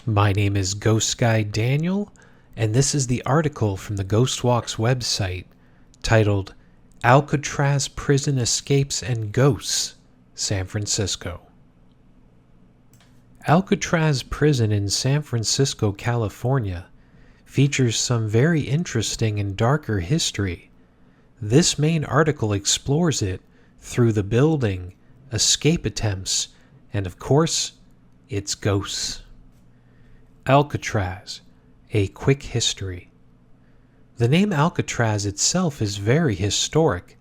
My name is Ghost Guy Daniel, and this is the article from the Ghostwalks website titled Alcatraz Prison Escapes and Ghosts, San Francisco. Alcatraz Prison in San Francisco, California, features some very interesting and darker history. This main article explores it through the building, escape attempts, and of course, its ghosts. Alcatraz, a quick history. The name Alcatraz itself is very historic,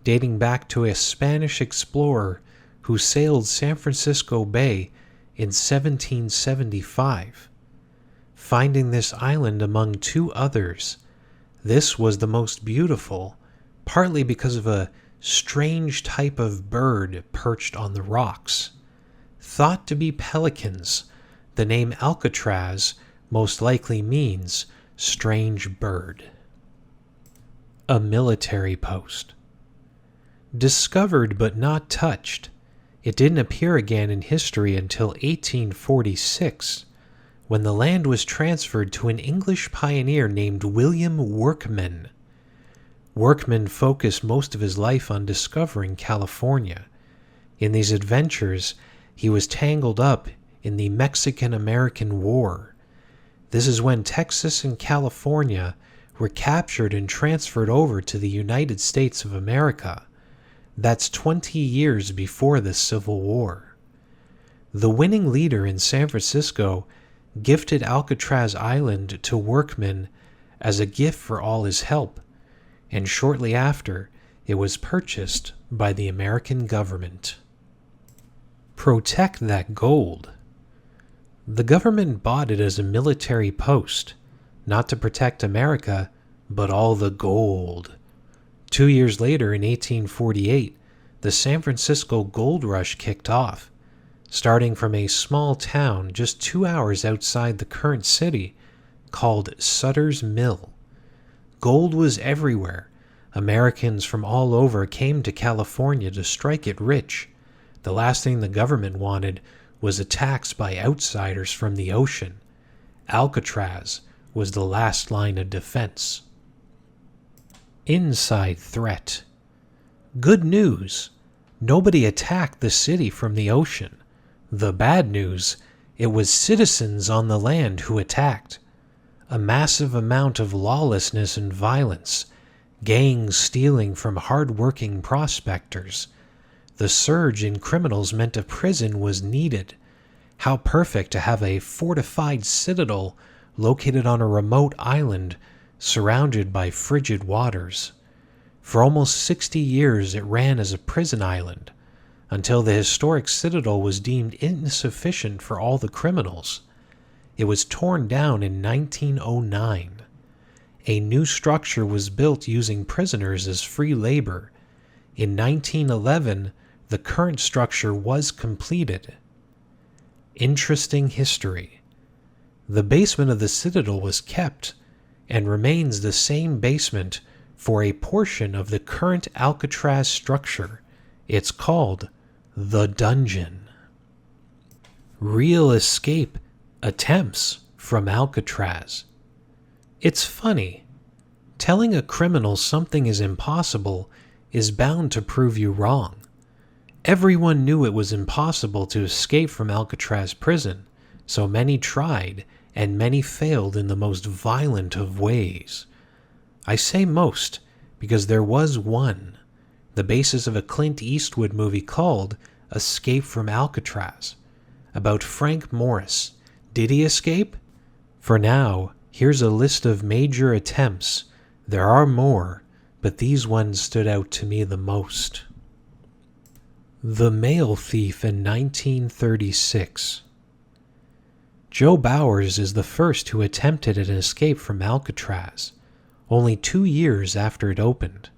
dating back to a Spanish explorer who sailed San Francisco Bay in 1775. Finding this island among two others, this was the most beautiful, partly because of a strange type of bird perched on the rocks. Thought to be pelicans, the name Alcatraz most likely means strange bird. A military post. Discovered but not touched, it didn't appear again in history until 1846, when the land was transferred to an English pioneer named William Workman. Workman focused most of his life on discovering California. In these adventures, he was tangled up in the Mexican-American War. This is when Texas and California were captured and transferred over to the United States of America. That's 20 years before the Civil War. The winning leader in San Francisco gifted Alcatraz Island to Workman as a gift for all his help, and shortly after, it was purchased by the American government. Protect that gold. The government bought it as a military post, not to protect America, but all the gold. 2 years later, in 1848, the San Francisco gold rush kicked off, starting from a small town just 2 hours outside the current city called Sutter's Mill. Gold was everywhere. Americans from all over came to California to strike it rich. The last thing the government wanted was attacks by outsiders from the ocean. Alcatraz was the last line of defense. Inside threat. Good news. Nobody attacked the city from the ocean. The bad news, it was citizens on the land who attacked. A massive amount of lawlessness and violence. Gangs stealing from hard-working prospectors. The surge in criminals meant a prison was needed. How perfect to have a fortified citadel located on a remote island surrounded by frigid waters. For almost 60 years it ran as a prison island, until the historic citadel was deemed insufficient for all the criminals. It was torn down in 1909. A new structure was built using prisoners as free labor. In 1911, the current structure was completed. Interesting history. The basement of the citadel was kept and remains the same basement for a portion of the current Alcatraz structure. It's called the Dungeon. Real escape attempts from Alcatraz. It's funny. Telling a criminal something is impossible is bound to prove you wrong. Everyone knew it was impossible to escape from Alcatraz prison, so many tried, and many failed in the most violent of ways. I say most, because there was one, the basis of a Clint Eastwood movie called Escape from Alcatraz, about Frank Morris. Did he escape? For now, here's a list of major attempts. There are more, but these ones stood out to me the most. The Mail Thief in 1936. Joe Bowers is the first who attempted an escape from Alcatraz, only 2 years after it opened.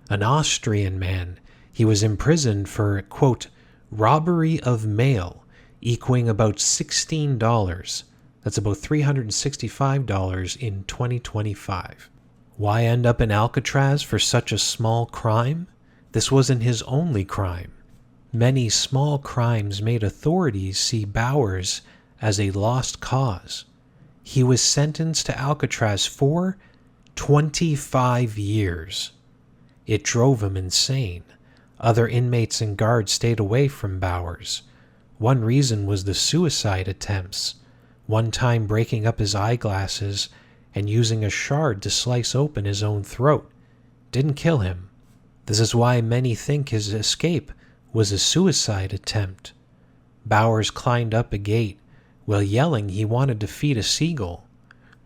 An Austrian man, he was imprisoned for, quote, robbery of mail, equaling about $16. That's about $365 in 2025. Why end up in Alcatraz for such a small crime? This wasn't his only crime. Many small crimes made authorities see Bowers as a lost cause. He was sentenced to Alcatraz for 25 years. It drove him insane. Other inmates and guards stayed away from Bowers. One reason was the suicide attempts, one time breaking up his eyeglasses and using a shard to slice open his own throat. Didn't kill him. This is why many think his escape was a suicide attempt. Bowers climbed up a gate while yelling he wanted to feed a seagull.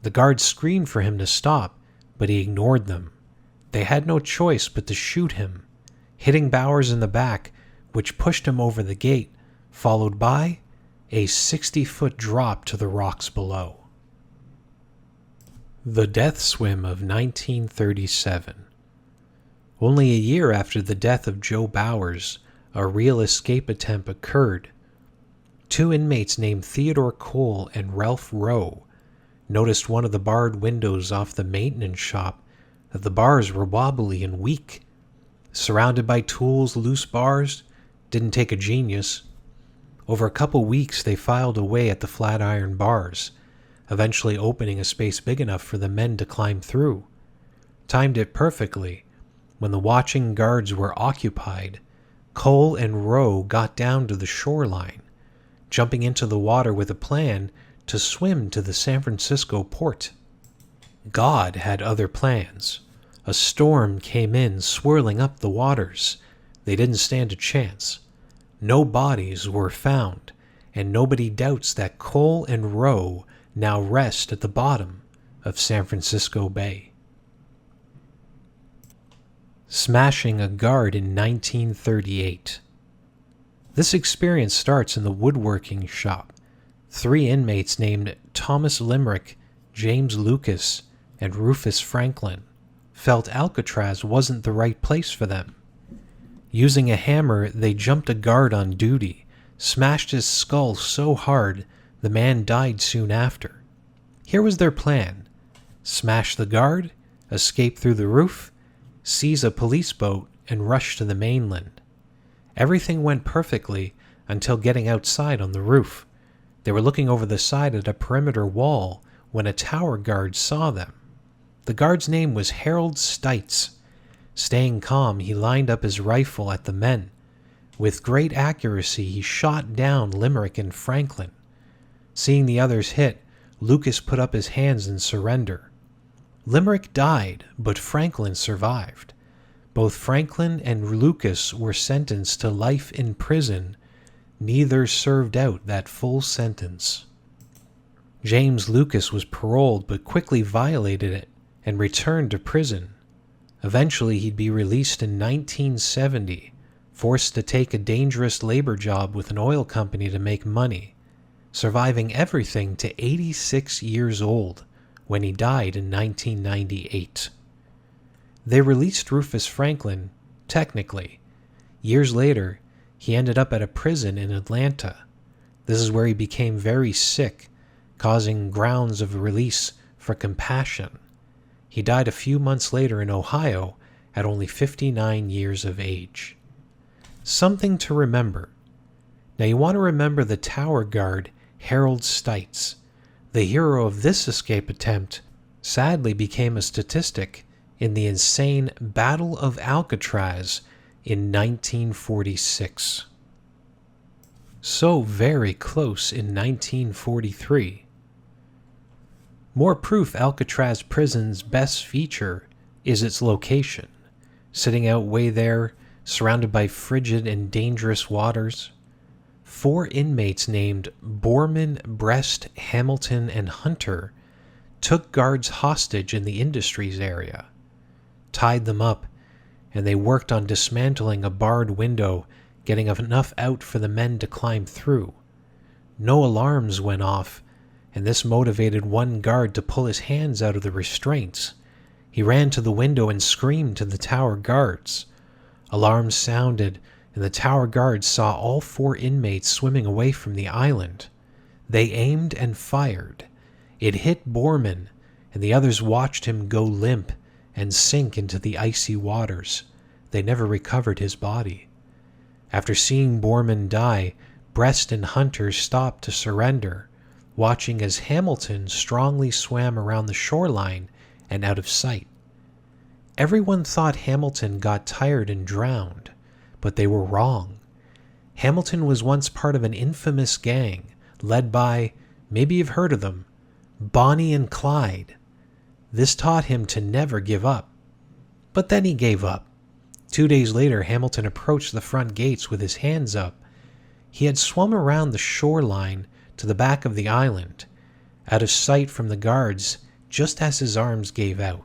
The guards screamed for him to stop, but he ignored them. They had no choice but to shoot him, hitting Bowers in the back, which pushed him over the gate, followed by a 60-foot drop to the rocks below. The Death Swim of 1937. Only a year after the death of Joe Bowers, a real escape attempt occurred. Two inmates named Theodore Cole and Ralph Rowe noticed one of the barred windows off the maintenance shop that the bars were wobbly and weak. Surrounded by tools, loose bars, didn't take a genius. Over a couple weeks, they filed away at the flat iron bars, eventually opening a space big enough for the men to climb through. Timed it perfectly. When the watching guards were occupied, Cole and Rowe got down to the shoreline, jumping into the water with a plan to swim to the San Francisco port. God had other plans. A storm came in, swirling up the waters. They didn't stand a chance. No bodies were found, and nobody doubts that Cole and Rowe now rest at the bottom of San Francisco Bay. Smashing a guard in 1938. This experience starts in the woodworking shop. Three inmates named Thomas Limerick, James Lucas, and Rufus Franklin felt Alcatraz wasn't the right place for them. Using a hammer, they jumped a guard on duty, smashed his skull so hard the man died soon after. Here was their plan: smash the guard, escape through the roof, seize a police boat, and rush to the mainland. Everything went perfectly until getting outside on the roof. They were looking over the side at a perimeter wall when a tower guard saw them. The guard's name was Harold Stites. Staying calm, he lined up his rifle at the men. With great accuracy, he shot down Limerick and Franklin. Seeing the others hit, Lucas put up his hands in surrender. Limerick died, but Franklin survived. Both Franklin and Lucas were sentenced to life in prison. Neither served out that full sentence. James Lucas was paroled but quickly violated it and returned to prison. Eventually he'd be released in 1970, forced to take a dangerous labor job with an oil company to make money, surviving everything to 86 years old when he died in 1998. They released Rufus Franklin, technically. Years later, he ended up at a prison in Atlanta. This is where he became very sick, causing grounds of release for compassion. He died a few months later in Ohio at only 59 years of age. Something to remember. Now you want to remember the tower guard Harold Stites. The hero of this escape attempt sadly became a statistic in the insane Battle of Alcatraz in 1946. So very close in 1943. More proof Alcatraz Prison's best feature is its location, sitting out way there, surrounded by frigid and dangerous waters. 4 inmates named Borman, Brest, Hamilton, and Hunter took guards hostage in the industries area, tied them up, and they worked on dismantling a barred window, getting enough out for the men to climb through. No alarms went off, and this motivated one guard to pull his hands out of the restraints. He ran to the window and screamed to the tower guards. Alarms sounded, and the tower guards saw all 4 inmates swimming away from the island. They aimed and fired. It hit Borman, and the others watched him go limp and sink into the icy waters. They never recovered his body. After seeing Borman die, Brest and Hunter stopped to surrender, watching as Hamilton strongly swam around the shoreline and out of sight. Everyone thought Hamilton got tired and drowned, but they were wrong. Hamilton was once part of an infamous gang led by, maybe you've heard of them, Bonnie and Clyde. This taught him to never give up. But then he gave up. 2 days later, Hamilton approached the front gates with his hands up. He had swum around the shoreline to the back of the island, out of sight from the guards just as his arms gave out.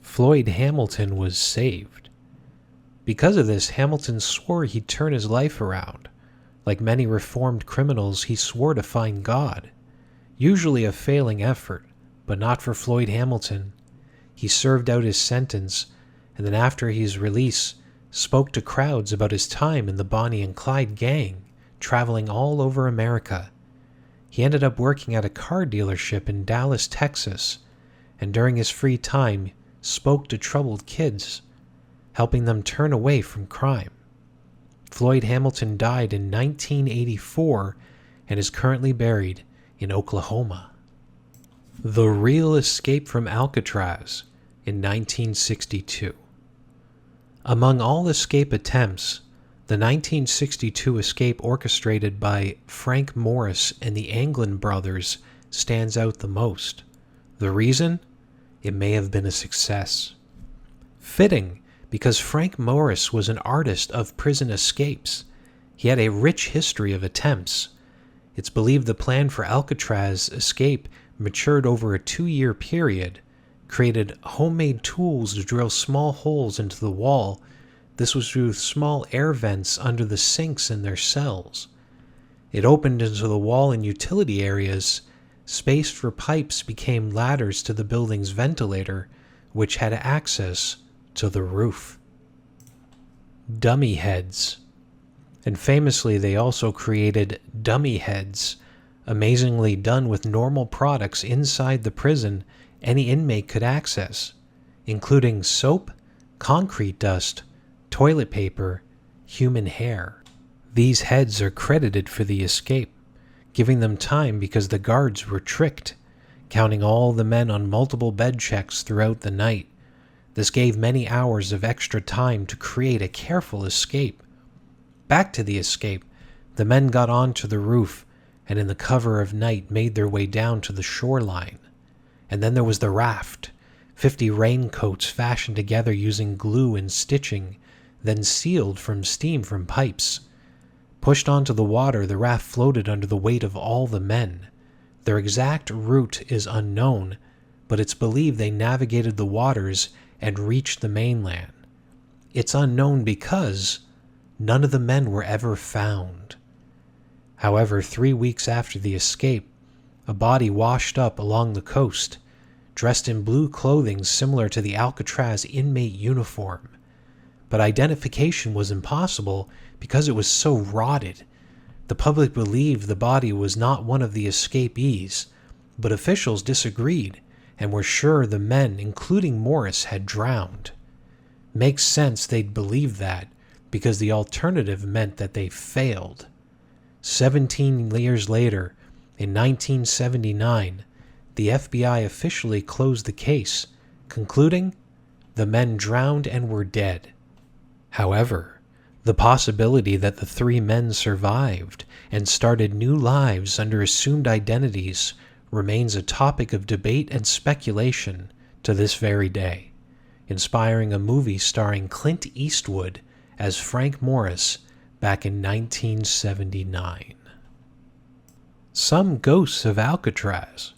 Floyd Hamilton was saved. Because of this, Hamilton swore he'd turn his life around. Like many reformed criminals, he swore to find God. Usually a failing effort, but not for Floyd Hamilton. He served out his sentence, and then after his release, spoke to crowds about his time in the Bonnie and Clyde gang, traveling all over America. He ended up working at a car dealership in Dallas, Texas, and during his free time spoke to troubled kids, helping them turn away from crime. Floyd Hamilton died in 1984 and is currently buried in Oklahoma. The real escape from Alcatraz in 1962. Among all escape attempts, the 1962 escape orchestrated by Frank Morris and the Anglin brothers stands out the most. The reason? It may have been a success. Fitting, because Frank Morris was an artist of prison escapes. He had a rich history of attempts. It's believed the plan for Alcatraz escape matured over a 2-year period, created homemade tools to drill small holes into the wall. This was through small air vents under the sinks in their cells. It opened into the wall in utility areas. Space for pipes became ladders to the building's ventilator, which had access to the roof. Dummy heads. And famously, they also created dummy heads, amazingly done with normal products inside the prison any inmate could access, including soap, concrete dust, toilet paper, human hair. These heads are credited for the escape, giving them time because the guards were tricked, counting all the men on multiple bed checks throughout the night. This gave many hours of extra time to create a careful escape. Back to the escape, the men got onto the roof and in the cover of night made their way down to the shoreline. And then there was the raft, 50 raincoats fashioned together using glue and stitching, then sealed from steam from pipes. Pushed onto the water, the raft floated under the weight of all the men. Their exact route is unknown, but it's believed they navigated the waters and reached the mainland. It's unknown because none of the men were ever found. However, 3 weeks after the escape, a body washed up along the coast, dressed in blue clothing similar to the Alcatraz inmate uniform. But identification was impossible because it was so rotted. The public believed the body was not one of the escapees, but officials disagreed and were sure the men, including Morris, had drowned. Makes sense they'd believe that, because the alternative meant that they failed. 17 years later, in 1979, the FBI officially closed the case, concluding the men drowned and were dead. However, the possibility that the 3 men survived and started new lives under assumed identities remains a topic of debate and speculation to this very day, inspiring a movie starring Clint Eastwood as Frank Morris back in 1979. Some ghosts of Alcatraz.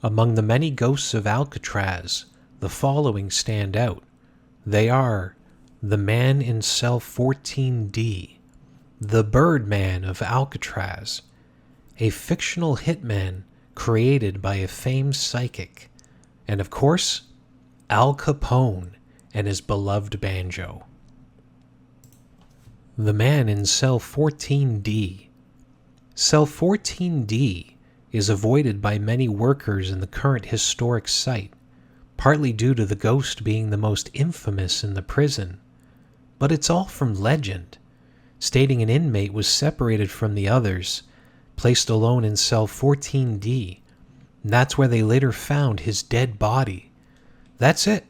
Among the many ghosts of Alcatraz, the following stand out. They are the man in cell 14D, the Birdman of Alcatraz, a fictional hitman created by a famed psychic, and of course, Al Capone and his beloved banjo. The man in cell 14D. Cell 14D is avoided by many workers in the current historic site, partly due to the ghost being the most infamous in the prison. But it's all from legend, stating an inmate was separated from the others placed alone in cell 14D. And that's where they later found his dead body. That's it.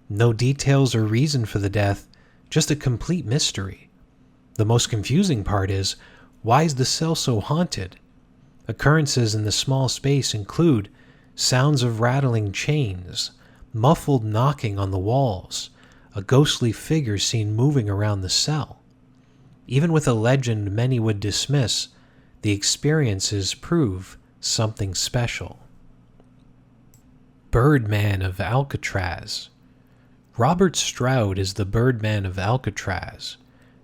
No details or reason for the death, just a complete mystery. The most confusing part is, why is the cell so haunted? Occurrences in the small space include sounds of rattling chains, muffled knocking on the walls, a ghostly figure seen moving around the cell. Even with a legend many would dismiss, the experiences prove something special. Birdman of Alcatraz. Robert Stroud is the Birdman of Alcatraz,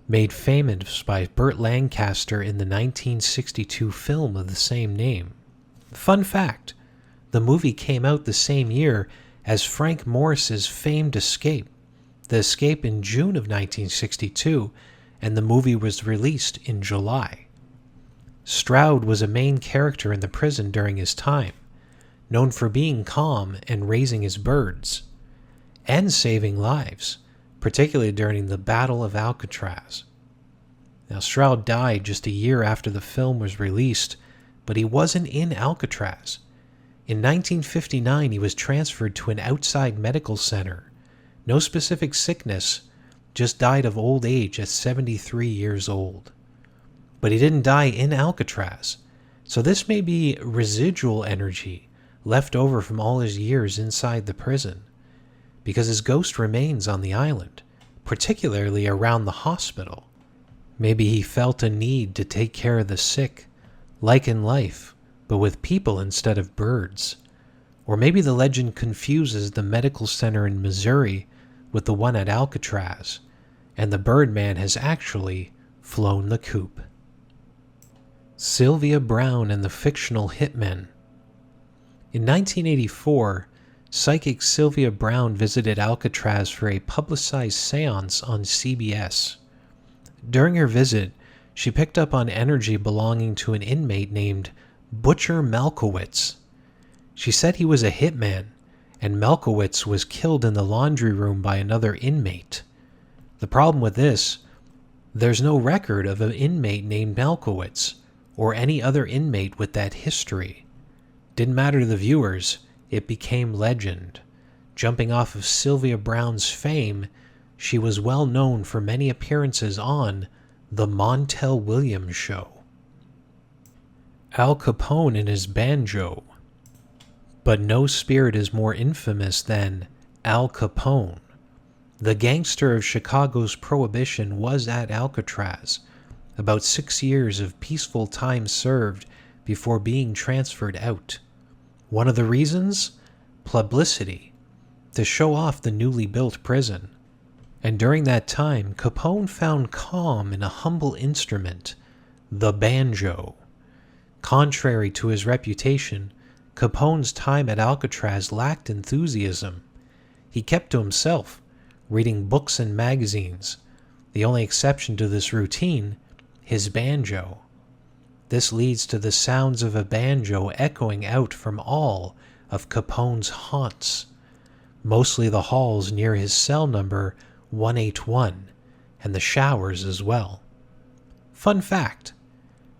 made famous by Burt Lancaster in the 1962 film of the same name. Fun fact, the movie came out the same year as Frank Morris's famed Escape. The Escape in June of 1962, and the movie was released in July. Stroud was a main character in the prison during his time, known for being calm and raising his birds, and saving lives, particularly during the Battle of Alcatraz. Now, Stroud died just a year after the film was released, but he wasn't in Alcatraz. In 1959, he was transferred to an outside medical center. No specific sickness, just died of old age at 73 years old. But he didn't die in Alcatraz, so this may be residual energy left over from all his years inside the prison, because his ghost remains on the island, particularly around the hospital. Maybe he felt a need to take care of the sick, like in life, but with people instead of birds. Or maybe the legend confuses the medical center in Missouri with the one at Alcatraz, and the Birdman has actually flown the coop. Sylvia Browne and the Fictional Hitmen. In 1984, psychic Sylvia Browne visited Alcatraz for a publicized seance on CBS. During her visit, she picked up on energy belonging to an inmate named Butcher Malkowitz. She said he was a hitman, and Malkowitz was killed in the laundry room by another inmate. The problem with this, there's no record of an inmate named Malkowitz, or any other inmate with that history. Didn't matter to the viewers, it became legend. Jumping off of Sylvia Browne's fame, she was well known for many appearances on The Montel Williams Show. Al Capone and his banjo. But no spirit is more infamous than Al Capone. The gangster of Chicago's Prohibition was at Alcatraz, about 6 years of peaceful time served before being transferred out. One of the reasons? Publicity, to show off the newly built prison. And during that time, Capone found calm in a humble instrument, the banjo. Contrary to his reputation, Capone's time at Alcatraz lacked enthusiasm. He kept to himself, reading books and magazines. The only exception to this routine, his banjo. This leads to the sounds of a banjo echoing out from all of Capone's haunts, mostly the halls near his cell number 181, and the showers as well. Fun fact,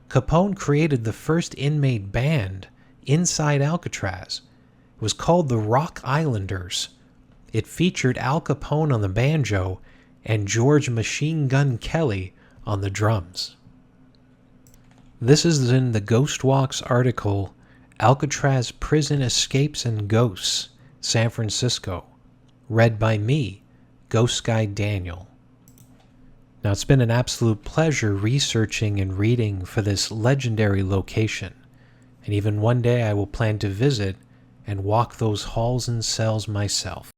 Capone created the first inmate band inside Alcatraz. It was called the Rock Islanders. It featured Al Capone on the banjo and George Machine Gun Kelly on the drums. This is in the Ghost Walks article, Alcatraz Prison Escapes and Ghosts, San Francisco, read by me, Ghost Guy Daniel. Now, it's been an absolute pleasure researching and reading for this legendary location, and even one day I will plan to visit and walk those halls and cells myself.